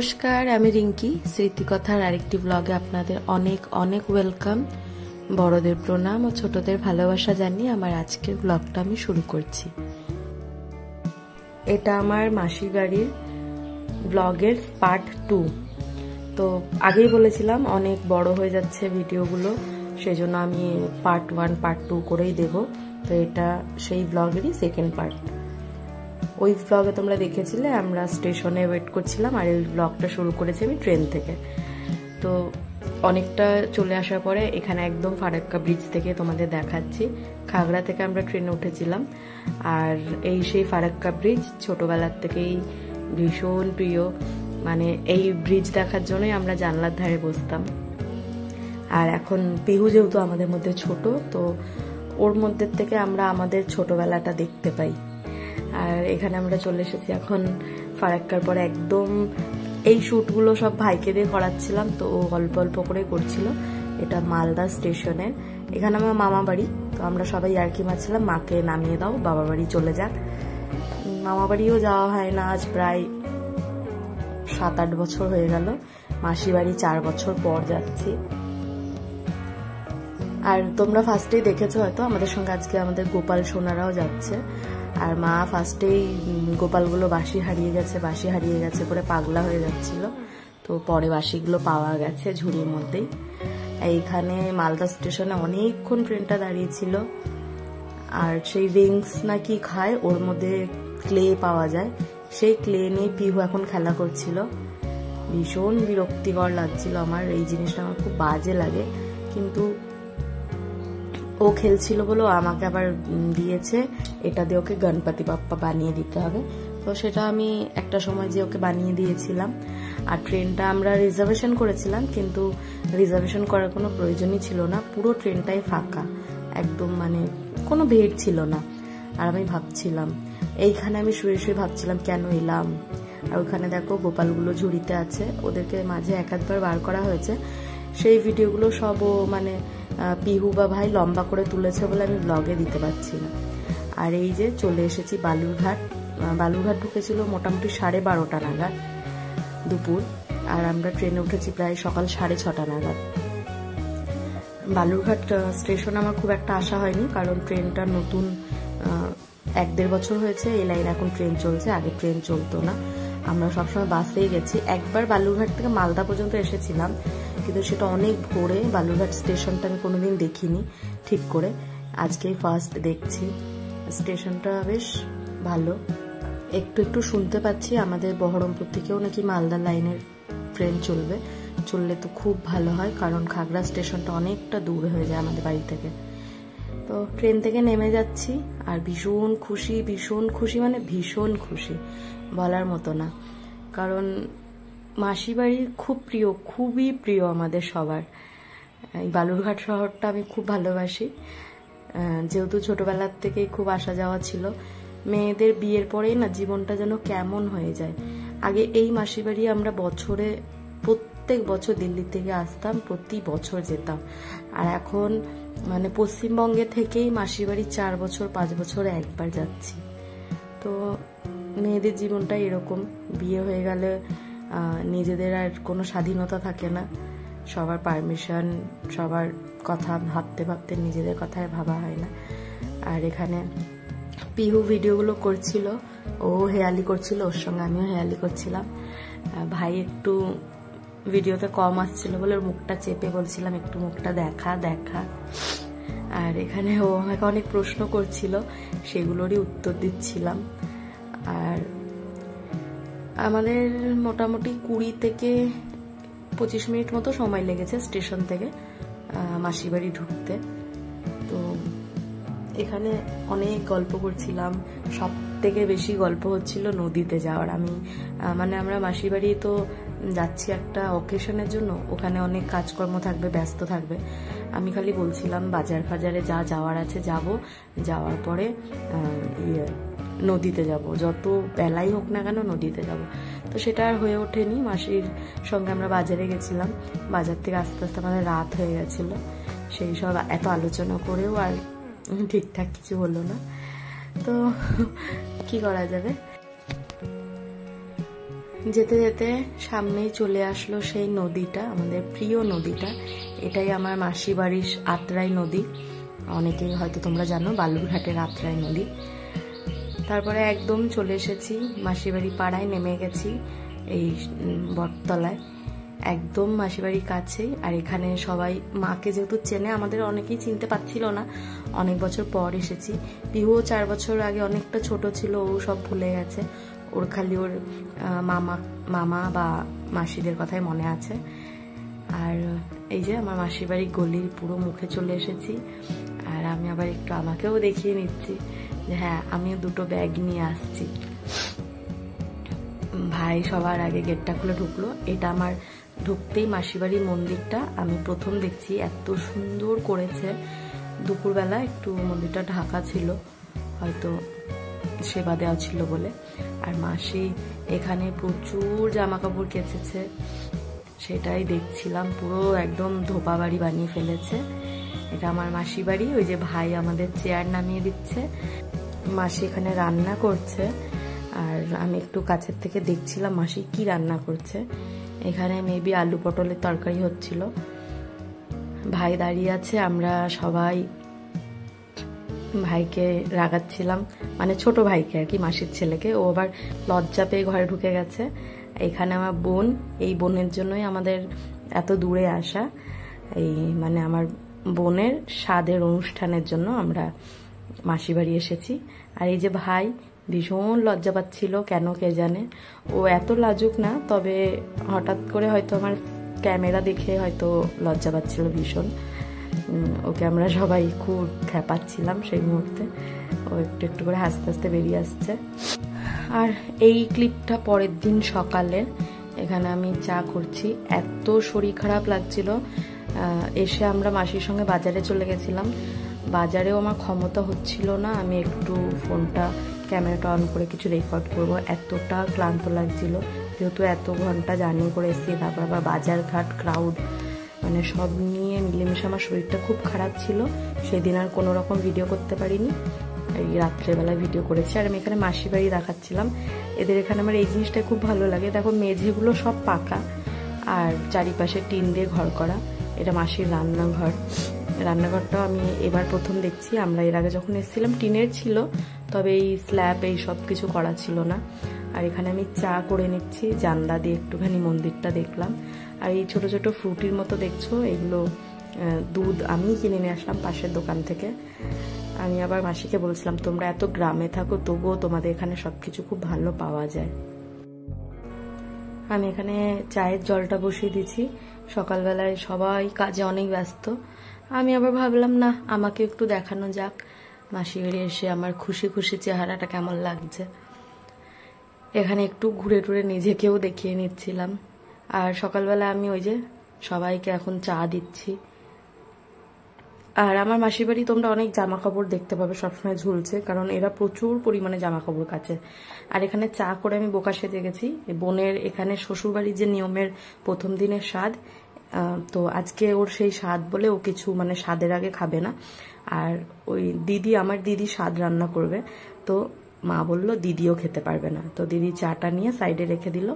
নমস্কার, আমি রিঙ্কি। স্মৃতিকথার আরেকটি ব্লগে আপনাদের অনেক অনেক ওয়েলকাম। বড়দের প্রণাম ও ছোটদের ভালোবাসা জানিয়ে আমার আজকের ব্লগটা আমি শুরু করছি। এটা আমার মাসির বাড়ির ব্লগের পার্ট 2। তো আগেই বলেছিলাম অনেক বড় হয়ে যাচ্ছে ভিডিওগুলো, সেই জন্য আমি পার্ট 1 পার্ট 2 করেই দেব। তো এটা সেই ব্লগেরই সেকেন্ড পার্ট। ওই ব্লগে তোমরা দেখেছিলে আমরা স্টেশনে ওয়েট করছিলাম, আর এই ব্লগটা শুরু করেছি আমি ট্রেন থেকে। তো অনেকটা চলে আসার পরে এখানে একদম ফারাক্কা ব্রিজ থেকে তোমাদের দেখাচ্ছি। খাগড়া থেকে আমরা ট্রেনে উঠেছিলাম, আর এই সেই ফারাক্কা ব্রিজ ছোটবেলার থেকেই ভীষণ প্রিয়। মানে এই ব্রিজ দেখার জন্যই আমরা জানলার ধারে বসতাম। আর এখন পিহু যেহেতু আমাদের মধ্যে ছোট, তো ওর মধ্যে থেকে আমরা আমাদের ছোটবেলাটা দেখতে পাই। আর এখানে আমরা চলে এসেছি এখন ফারাক্কার পরে। একদম এই শ্যুটগুলো সব ভাইকে দিয়ে করাচ্ছিলাম, তো ও অল্প অল্প করে করছিল। এটা মালদা স্টেশনের, এখানে আমার মামা বাড়ি। তো আমরা সবাই ইয়ার্কি মারছিলাম, মাকে নামিয়ে দাও, বাবা বাড়ি চলে যাক। মামা বাড়িও যাওয়া হয় না আজ প্রায় 7-8 বছর হয়ে গেল। মাসি বাড়ি 4 বছর পর যাচ্ছি। আর তোমরা ফার্স্টেই দেখেছো হয়তো আমাদের সঙ্গে আজকে আমাদের গোপাল সোনারাও যাচ্ছে। আর মা ফার্স্টেই গোপালগুলো বাঁশি হারিয়ে গেছে করে পাগলা হয়ে যাচ্ছিল। তো পরে বাঁশিগুলো পাওয়া গেছে ঝুড়ির মধ্যেই। এইখানে মালদা স্টেশনে অনেকক্ষণ ট্রেনটা দাঁড়িয়েছিল। আর সেই রিংস নাকি খায়, ওর মধ্যে ক্লে পাওয়া যায়, সেই ক্লে নিয়ে পিহু এখন খেলা করছিল। ভীষণ বিরক্তিকর লাগছিল আমার, এই জিনিসটা আমার খুব বাজে লাগে। কিন্তু ও খেলছিল বলে আমাকে আবার দিয়েছে, এটা দিয়ে ওকে গণপতি বাপ্পা বানিয়ে দিতে হবে। তো সেটা আমি একটা সময় যে ওকে বানিয়ে দিয়েছিলাম। আর ট্রেনটা আমরা রিজার্ভেশন করেছিলাম, কিন্তু রিজার্ভেশন করার কোনো প্রয়োজনই ছিল না, পুরো ট্রেনটাই ফাঁকা একদম, মানে কোনো ভিড় ছিল না। আর আমি ভাবছিলাম, এইখানে আমি শুয়ে শুয়ে ভাবছিলাম কেন এলাম। আর ওখানে দেখো গোপালগুলো ঝুড়িতে আছে, ওদেরকে মাঝে এক আধবার বার করা হয়েছে। সেই ভিডিওগুলো সব মানে পিহু বা ভাই লম্বা করে তুলেছে বলে আমি ব্লগে দিতে পারছি না। আর এই যে চলে এসেছি বালুরঘাট। বালুরঘাট ঢুকেছিল মোটামুটি 12:30 নাগাদ দুপুর, আর আমরা ট্রেনে উঠেছি প্রায় সকাল 6:30 নাগাদ। বালুরঘাট স্টেশন আমার খুব একটা আশা হয়নি, কারণ ট্রেনটা নতুন 1-1.5 বছর হয়েছে এই লাইনে এখন ট্রেন চলছে, আগে ট্রেন চলতো না। আমরা সবসময় বাসেই গেছি। একবার বালুরঘাট থেকে মালদা পর্যন্ত এসেছিলাম, কিন্তু সেটা অনেক ভোরে। বালুরঘাট স্টেশনটা আমি কোনোদিন দেখিনি ঠিক করে, আজকেই ফার্স্ট দেখছি। স্টেশনটা বেশ ভালো। একটু একটু শুনতে পাচ্ছি আমাদের বহরমপুর থেকেও নাকি মালদা লাইনের ট্রেন চললে তো খুব ভালো হয়, কারণ খাগড়া স্টেশনটা অনেকটা দূর হয়ে যায় আমাদের বাড়ি থেকে। তো ট্রেন থেকে নেমে যাচ্ছি, আর ভীষণ খুশি মানে ভীষণ খুশি, বলার মতো না। কারণ মাসি বাড়ি খুব প্রিয়, খুবই প্রিয় আমাদের সবার। এই বালুরঘাট শহরটা আমি খুব ভালোবাসি, যেহেতু ছোটবেলার থেকেই খুব আসা যাওয়া ছিল। মেয়েদের বিয়ের পরেই না জীবনটা যেন কেমন হয়ে যায়। আগে এই মাসি বাড়ি আমরা বছরে প্রত্যেক বছর দিল্লি থেকে আসতাম, প্রতি বছর যেতাম। আর এখন মানে পশ্চিমবঙ্গে থেকেই মাসি বাড়ি 4 বছর 5 বছরে একবার যাচ্ছি। তো মেয়েদের জীবনটা এরকম, বিয়ে হয়ে গেলে নিজেদের আর কোনো স্বাধীনতা থাকে না, সবার পারমিশন, সবার কথা ভাবতে ভাবতে নিজেদের কথায় ভাবা হয় না। আর এখানে পিহু ভিডিওগুলো করছিল, ও হেয়ালি করছিল, ওর সঙ্গে আমিও হেয়ালি করছিলাম। ভাই একটু ভিডিওতে কম আসছিল বলে ওর মুখটা চেপে বলছিলাম একটু মুখটা দেখা। আর এখানে ও আমাকে অনেক প্রশ্ন করছিল, সেগুলোরই উত্তর দিচ্ছিলাম। আর আমাদের মোটামুটি 20 থেকে 25 মিনিট মতো সময় লেগেছে স্টেশন থেকে মাসি বাড়ি ঢুকতে। তো এখানে অনেক গল্প করছিলাম, সব থেকে বেশি গল্প হচ্ছিল নদীতে যাওয়ার। আমরা মাসি বাড়ি তো যাচ্ছি একটা অকেশনের জন্য, ওখানে অনেক কাজকর্ম থাকবে, ব্যস্ত থাকবে। আমি খালি বলছিলাম বাজার ফাজারে যাওয়ার আছে যাওয়ার পরে নদীতে যাব, যত বেলাই হোক না কেন নদীতে যাব। তো সেটা আর হয়ে ওঠেনি। মাসির সঙ্গে আমরা বাজারে গেছিলাম, বাজার থেকে আস্তে আস্তে আমাদের রাত হয়ে গেছিল। সেই সব এত আলোচনা করেও আর ঠিকঠাক কিছু হলো না। তো কি করা যাবে। যেতে যেতে সামনেই চলে আসলো সেই নদীটা, আমাদের প্রিয় নদীটা। এটাই আমার মাসি বাড়ির আত্রাই নদী, অনেকেই হয়তো তোমরা জানো বালুরঘাটের আত্রাই নদী। তারপরে একদম চলে এসেছি মাসি বাড়ি পাড়ায়, নেমে গেছি এই বটতলায়, একদম মাসি বাড়ির কাছেই। আর এখানে সবাই মাকে যেহেতু চেনে, আমাদের অনেকেই চিনতে পারছিল না, অনেক বছর পর এসেছি। পিহুও 4 বছর আগে অনেকটা ছোট ছিল, ও সব ভুলে গেছে, ওর খালি ওর মামা বা মাসিদের কথাই মনে আছে। আর এই যে আমার মাসির বাড়ির গলির পুরো মুখে চলে এসেছি। আর আমি আবার একটু আমাকেও দেখিয়ে নিচ্ছি যে হ্যাঁ, আমিও 2টো ব্যাগ নিয়ে আসছি। ভাই সবার আগে গেটটা খুলে ঢুকলো। এটা আমার ঢুকতেই মাসিবাড়ির মন্দিরটা আমি প্রথম দেখছি, এত সুন্দর করেছে। দুপুরবেলা একটু মন্দিরটা ঢাকা ছিল, হয়তো সেবা দেওয়া ছিল বলে। আর মাসি এখানে প্রচুর জামা কাপড় কেচেছে, সেটাই দেখছিলাম। পুরো একদম ধোপা বাড়ি বানিয়ে ফেলেছে। এটা আমার মাসি বাড়ি। ওই যে ভাই আমাদের চেয়ার নামিয়ে দিচ্ছে, মাসি এখানে রান্না করছে। আর আমি একটু কাছের থেকে দেখছিলাম মাসি কি রান্না করছে। এখানে মেবি আলু পটলের তরকারি হচ্ছিল। ভাই দাঁড়িয়ে আছে, আমরা সবাই ভাইকে রাগাচ্ছিলাম, মানে ছোট ভাইকে আর কি, মাসির ছেলেকে। ও আবার লজ্জা পেয়ে ঘরে ঢুকে গেছে। এখানে আমার বোন, এই বোনের জন্যই আমাদের এত দূরে আসা। এই মানে আমার বোনের স্বাদের অনুষ্ঠানের জন্য আমরা মাসি বাড়ি এসেছি। আর এই যে ভাই ভীষণ লজ্জা পাচ্ছিল, কেন কে জানে। ও এত লাজুক না, তবে হঠাৎ করে হয়তো আমার ক্যামেরা দেখে হয়তো লজ্জা পাচ্ছিল ভীষণ। ওকে আমরা সবাই খুব খেপাচ্ছিলাম সেই মুহূর্তে। ও একটু একটু করে হাসতে হাসতে বেরিয়ে আসছে। আর এই ক্লিপটা পরের দিন সকালের, এখানে আমি চা করছি। এত শরীর খারাপ লাগছিল, এসে আমরা মাসির সঙ্গে বাজারে চলে গেছিলাম। বাজারেও আমার ক্ষমতা হচ্ছিল না, আমি একটু ফোনটা ক্যামেরাটা অন করে কিছু রেকর্ড করব, এতটা ক্লান্ত লাগছিল। যেহেতু এত ঘন্টা জার্নি করে এসেছি, তারপর আবার বাজারঘাট, ক্রাউড, মানে সব নিয়ে মিলেমিশে আমার শরীরটা খুব খারাপ ছিল। সেদিন আর কোনো রকম ভিডিও করতে পারিনি, এই রাত্রেবেলা ভিডিও করেছি। আর আমি এখানে মাসি বাড়ি দেখাচ্ছিলাম। এদের এখানে আমার এই জিনিসটা খুব ভালো লাগে, দেখো মেঝেগুলো সব পাকা আর চারিপাশে টিন দিয়ে ঘর করা। এটা মাসির রান্নাঘর। রান্নাঘরটাও আমি এবার প্রথম দেখছি, আমরা এর আগে যখন এসেছিলাম টিনের ছিল, তবে এই স্ল্যাব এই সব কিছু করা ছিল না। আর এখানে আমি চা করে নিচ্ছি, জানলা দিয়ে একটুখানি মন্দিরটা দেখলাম। আর এই ছোট ছোট ফ্রুটির মতো দেখছো, এগুলো দুধ আমি কিনে নিয়ে আসলাম পাশের দোকান থেকে। আমি আবার মাসিকে বলছিলাম, তোমরা এত গ্রামে থাকো, তবুও তোমাদের এখানে সবকিছু খুব ভালো পাওয়া যায়। আমি এখানে চায়ের জলটা বসিয়ে দিচ্ছি। সকালবেলায় সবাই কাজে অনেক ব্যস্ত, আমি আবার ভাবলাম না, আমাকে একটু দেখানো যাক মাসি বাড়ি এসে আমার খুশি খুশি চেহারাটা কেমন লাগছে। এখানে একটু ঘুরে টুরে নিজেকেও দেখিয়ে নিচ্ছিলাম। আর সকালবেলা আমি ওই যে সবাইকে এখন চা দিচ্ছি। আর আমার মাসির বাড়ি তোমরা অনেক জামা কাপড় দেখতে পাবে সবসময় ঝুলছে, কারণ এরা প্রচুর পরিমাণে জামা কাপড় কাচে। আর এখানে চা করে আমি বোকা সেজে গেছি। বোনের এখানে শ্বশুরবাড়ির যে নিয়মের প্রথম দিনের স্বাদ, তো আজকে ওর সেই স্বাদ বলে ও কিছু মানে স্বাদের আগে খাবে না। আর ওই দিদি, আমার দিদি স্বাদ রান্না করবে, তো মা বললো দিদিও খেতে পারবে না, তো দিদি চাটা নিয়ে সাইডে রেখে দিল।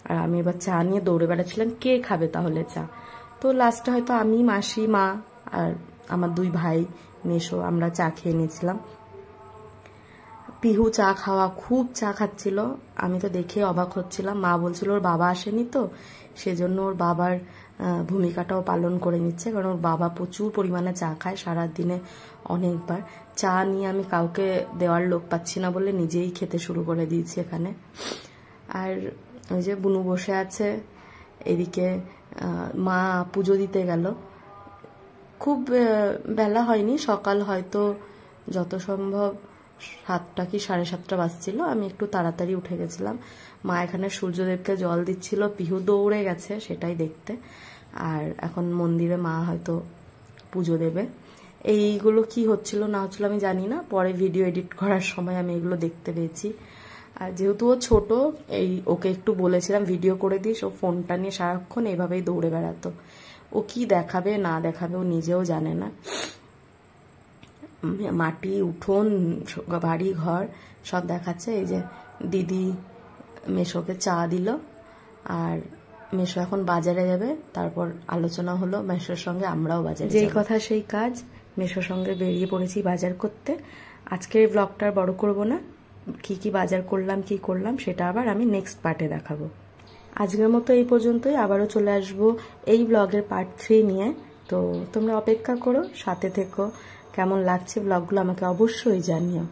আর আমি এবার চা নিয়ে দৌড়ে বেড়াচ্ছিলাম, কে খাবে তাহলে চা। তো লাস্টে হয়তো আমি, মাসি, মা আর আমার 2 ভাই মেশো আমরা চা খেয়ে নিয়েছিলাম। পিহু চা খাওয়া, খুব চা খাচ্ছিল, আমি তো দেখে অবাক হচ্ছিলাম। মা বলছিল ওর বাবা আসেনি, তো সেজন্য ওর বাবার ভূমিকাটাও পালন করে নিচ্ছে, কারণ ওর বাবা প্রচুর পরিমাণে চা খায় সারাদিনে অনেকবার। চা নিয়ে আমি কাউকে দেওয়ার লোক পাচ্ছি না বলে নিজেই খেতে শুরু করে দিয়েছি এখানে। আর ওই যে বুনু বসে আছে, এদিকে মা পুজো দিতে গেল। খুব বেলা হয়নি, সকাল হয়তো যত সম্ভব 7টা কি 7:30 বাজছিল। আমি একটু তাড়াতাড়ি উঠে গেছিলাম। মা এখানে সূর্যদেবকে জল দিচ্ছিল, পিহু দৌড়ে গেছে সেটাই দেখতে। আর এখন মন্দিরে মা হয়তো পুজো দেবে। এইগুলো কি হচ্ছিল না হচ্ছিল আমি জানি না, পরে ভিডিও এডিট করার সময় আমি এগুলো দেখতে পেয়েছি। আর যেহেতু ও ছোট, এই ওকে একটু বলেছিলাম ভিডিও করে দিস, ও ফোনটা নিয়ে সারাক্ষণ এইভাবেই দৌড়ে বেড়াতো। ও কি দেখাবে না দেখাবে ও নিজেও জানে না। মাটি, উঠোন, বাড়ি ঘর সব দেখাচ্ছে। এই যে দিদি মেশোকে চা দিল, আর মেশো এখন বাজারে যাবে, তারপর আলোচনা হলো মেশোর সঙ্গে আমরাও বাজারে যেই কথা সেই কাজ, মেশোর সঙ্গে বেরিয়ে পড়েছি বাজার করতে। আজকের ব্লগটা বড় করব না, কি কি বাজার করলাম কি করলাম সেটা আবার আমি নেক্সট পার্টে দেখাবো। আজকের মতো এই পর্যন্তই, আবারও চলে আসবো এই ব্লগের পার্ট 3 নিয়ে। তো তোমরা অপেক্ষা করো, সাথে থেকো। কেমন লাগছে ব্লগগুলো আমাকে অবশ্যই জানিও।